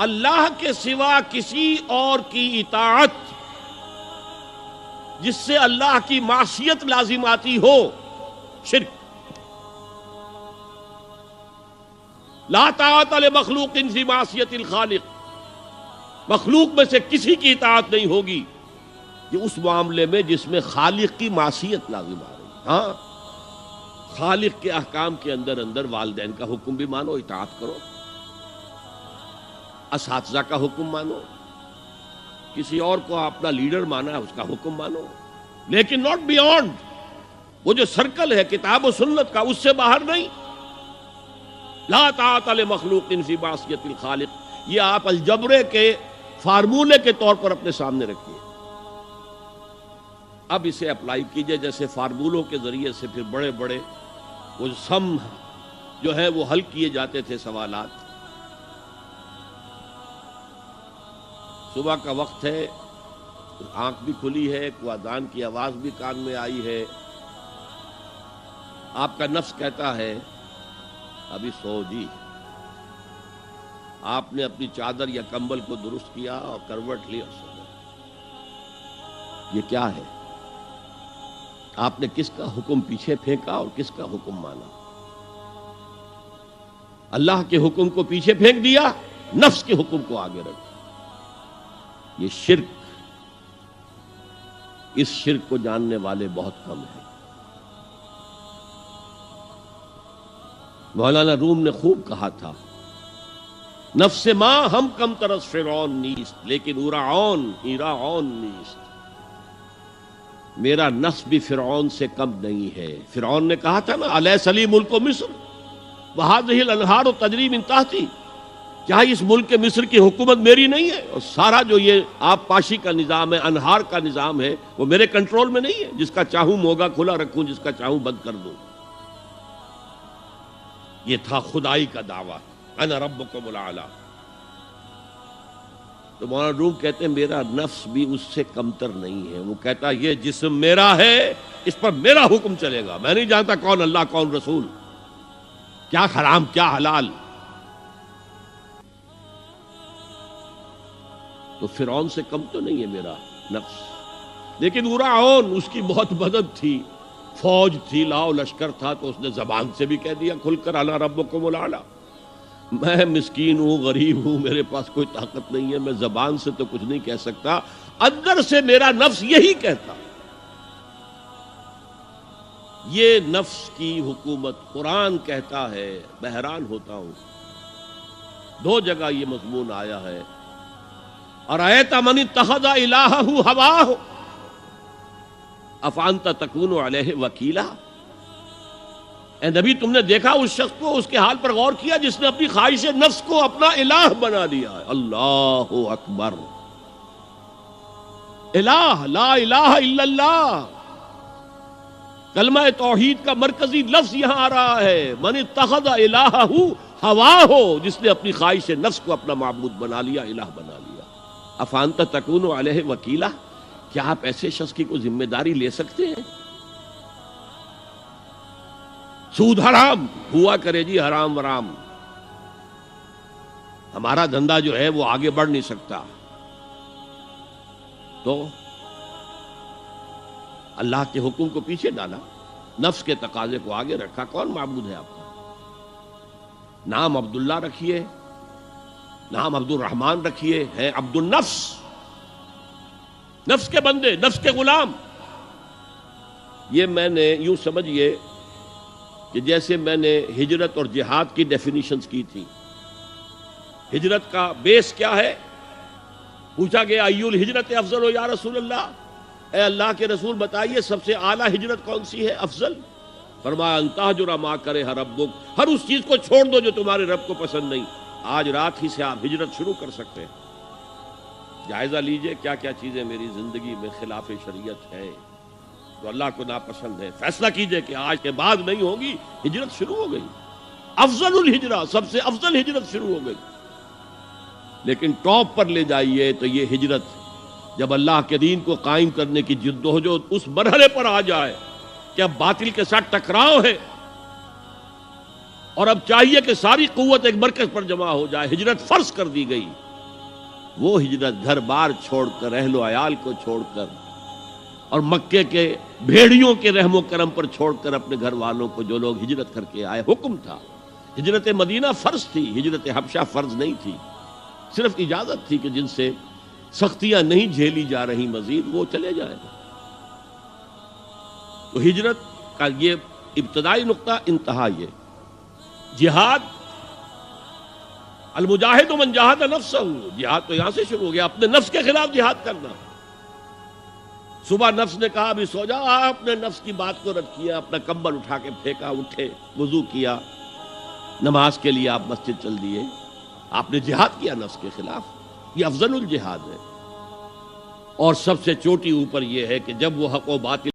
اللہ کے سوا کسی اور کی اطاعت جس سے اللہ کی معصیت لازم آتی ہو، شرک۔ لا طاعت لمخلوق فی معصیت الخالق، مخلوق میں سے کسی کی اطاعت نہیں ہوگی یہ اس معاملے میں جس میں خالق کی معصیت لازم آ رہی ہے۔ ہاں، خالق کے احکام کے اندر والدین کا حکم بھی مانو، اطاعت کرو، اساتذہ کا حکم مانو، کسی اور کو اپنا لیڈر مانا ہے اس کا حکم مانو، لیکن ناٹ بیونڈ وہ جو سرکل ہے کتاب و سنت کا، اس سے باہر نہیں۔ لا طاعت لمخلوق فی معصیت الخالق، یہ آپ الجبرے کے فارمولے کے طور پر اپنے سامنے رکھیے۔ اب اسے اپلائی کیجئے، جیسے فارمولوں کے ذریعے سے پھر بڑے بڑے وہ سم جو ہے وہ حل کیے جاتے تھے سوالات۔ صبح کا وقت ہے، آنکھ بھی کھلی ہے، کوئی اذان کی آواز بھی کان میں آئی ہے، آپ کا نفس کہتا ہے ابھی سو جی۔ آپ نے اپنی چادر یا کمبل کو درست کیا اور کروٹ لی اور سو گئے۔ یہ کیا ہے؟ آپ نے کس کا حکم پیچھے پھینکا اور کس کا حکم مانا؟ اللہ کے حکم کو پیچھے پھینک دیا، نفس کے حکم کو آگے رکھا۔ یہ شرک، اس شرک کو جاننے والے بہت کم ہیں۔ مولانا روم نے خوب کہا تھا، نفس ما ہم کم ترس فرعون نیست لیکن ایراعون نیست۔ میرا نفس بھی فرعون سے کم نہیں ہے۔ فرعون نے کہا تھا نا، الیس لی ملک مصر وہذہ الانہار تجری من تحتی، کیا اس ملک مصر کی حکومت میری نہیں ہے؟ اور سارا جو یہ آب پاشی کا نظام ہے، انہار کا نظام ہے، وہ میرے کنٹرول میں نہیں ہے؟ جس کا چاہوں موگا کھلا رکھوں، جس کا چاہوں بند کر دوں۔ یہ تھا خدائی کا دعویٰ، انا ربکم الاعلی۔ تو مولانا روم کہتے ہیں میرا نفس بھی اس سے کمتر نہیں ہے۔ وہ کہتا یہ جسم میرا ہے، اس پر میرا حکم چلے گا، میں نہیں جانتا کون اللہ کون رسول، کیا حرام کیا حلال۔ تو فرعون سے کم تو نہیں ہے میرا نفس، لیکن ایراعون اس کی بہت مدد تھی، فوج تھی، لاؤ لشکر تھا، تو اس نے زبان سے بھی کہہ دیا کھل کر انا ربکم الاعلی۔ میں مسکین ہوں، غریب ہوں، میرے پاس کوئی طاقت نہیں ہے، میں زبان سے تو کچھ نہیں کہہ سکتا، اندر سے میرا نفس یہی کہتا۔ یہ نفس کی حکومت قرآن کہتا ہے، میں حیران ہوتا ہوں، دو جگہ یہ مضمون آیا ہے، ارأیت من اتخذ الہہ ہواہ افانت تکون علیہ وکیلا۔ اے نبی تم نے دیکھا اس شخص کو، اس کے حال پر غور کیا جس نے اپنی خواہش نفس کو اپنا الہ بنا لیا ہے۔ اللہ اکبر، الہ، لا الہ الا اللہ، کلمہ توحید کا مرکزی لفظ یہاں آ رہا ہے، من اتخذ الہہ ہواہ، جس نے اپنی خواہش نفس کو اپنا معبود بنا لیا، الہ بنا لیا۔ افانت تکون علیہ وکیلا، کیا آپ ایسے شخص کی کوئی ذمہ داری لے سکتے ہیں؟ سود حرام ہوا کرے جی، حرام ورام، ہمارا دھندا جو ہے وہ آگے بڑھ نہیں سکتا۔ تو اللہ کے حکم کو پیچھے ڈالا، نفس کے تقاضے کو آگے رکھا۔ کون معبود ہے آپ کا؟ نام عبداللہ رکھیے، نام عبد الرحمن رکھیے، ہے عبد النفس، نفس کے بندے، نفس کے غلام۔ یہ میں نے یوں سمجھیے کہ جیسے میں نے ہجرت اور جہاد کی ڈیفینیشنز کی تھی۔ ہجرت کا بیس کیا ہے؟ پوچھا گیا ایو الہجرت افضل یا رسول اللہ، اے اللہ کے رسول بتائیے سب سے اعلیٰ ہجرت کون سی ہے، افضل؟ فرمایا ان تہجر ما کرہ ربک، ہر اس چیز کو چھوڑ دو جو تمہارے رب کو پسند نہیں۔ آج رات ہی سے آپ ہجرت شروع کر سکتے ہیں۔ جائزہ لیجئے کیا کیا چیزیں میری زندگی میں خلاف شریعت ہے، تو اللہ کو ناپسند ہے، فیصلہ کیجئے کہ آج کے بعد نہیں ہوگی۔ ہجرت شروع ہو گئی، افضل الہجرہ، سب سے افضل ہجرت شروع ہو گئی۔ لیکن ٹاپ پر لے جائیے تو یہ ہجرت جب اللہ کے دین کو قائم کرنے کی جدوجہد اس مرحلے پر آ جائے کہ اب باطل کے ساتھ ٹکراؤ ہے اور اب چاہیے کہ ساری قوت ایک مرکز پر جمع ہو جائے، ہجرت فرض کر دی گئی، وہ ہجرت گھر بار چھوڑ کر، اہل و عیال کو چھوڑ کر، اور مکے کے بھیڑیوں کے رحم و کرم پر چھوڑ کر اپنے گھر والوں کو جو لوگ ہجرت کر کے آئے، حکم تھا۔ ہجرت مدینہ فرض تھی، ہجرت حبشہ فرض نہیں تھی، صرف اجازت تھی کہ جن سے سختیاں نہیں جھیلی جا رہی مزید وہ چلے جائیں۔ تو ہجرت کا یہ ابتدائی نقطہ، انتہا یہ جہاد، المجاہد من جاہد نفسہ، جہاد تو یہاں سے شروع ہو گیا، اپنے نفس کے خلاف جہاد کرنا۔ صبح نفس نے کہا ابھی سو جاؤ، آپ نے نفس کی بات کو رد کیا، اپنا کمبل اٹھا کے پھینکا، اٹھے، وضو کیا، نماز کے لیے آپ مسجد چل دیے، آپ نے جہاد کیا نفس کے خلاف۔ یہ افضل الجہاد ہے، اور سب سے چوٹی اوپر یہ ہے کہ جب وہ حق و باطل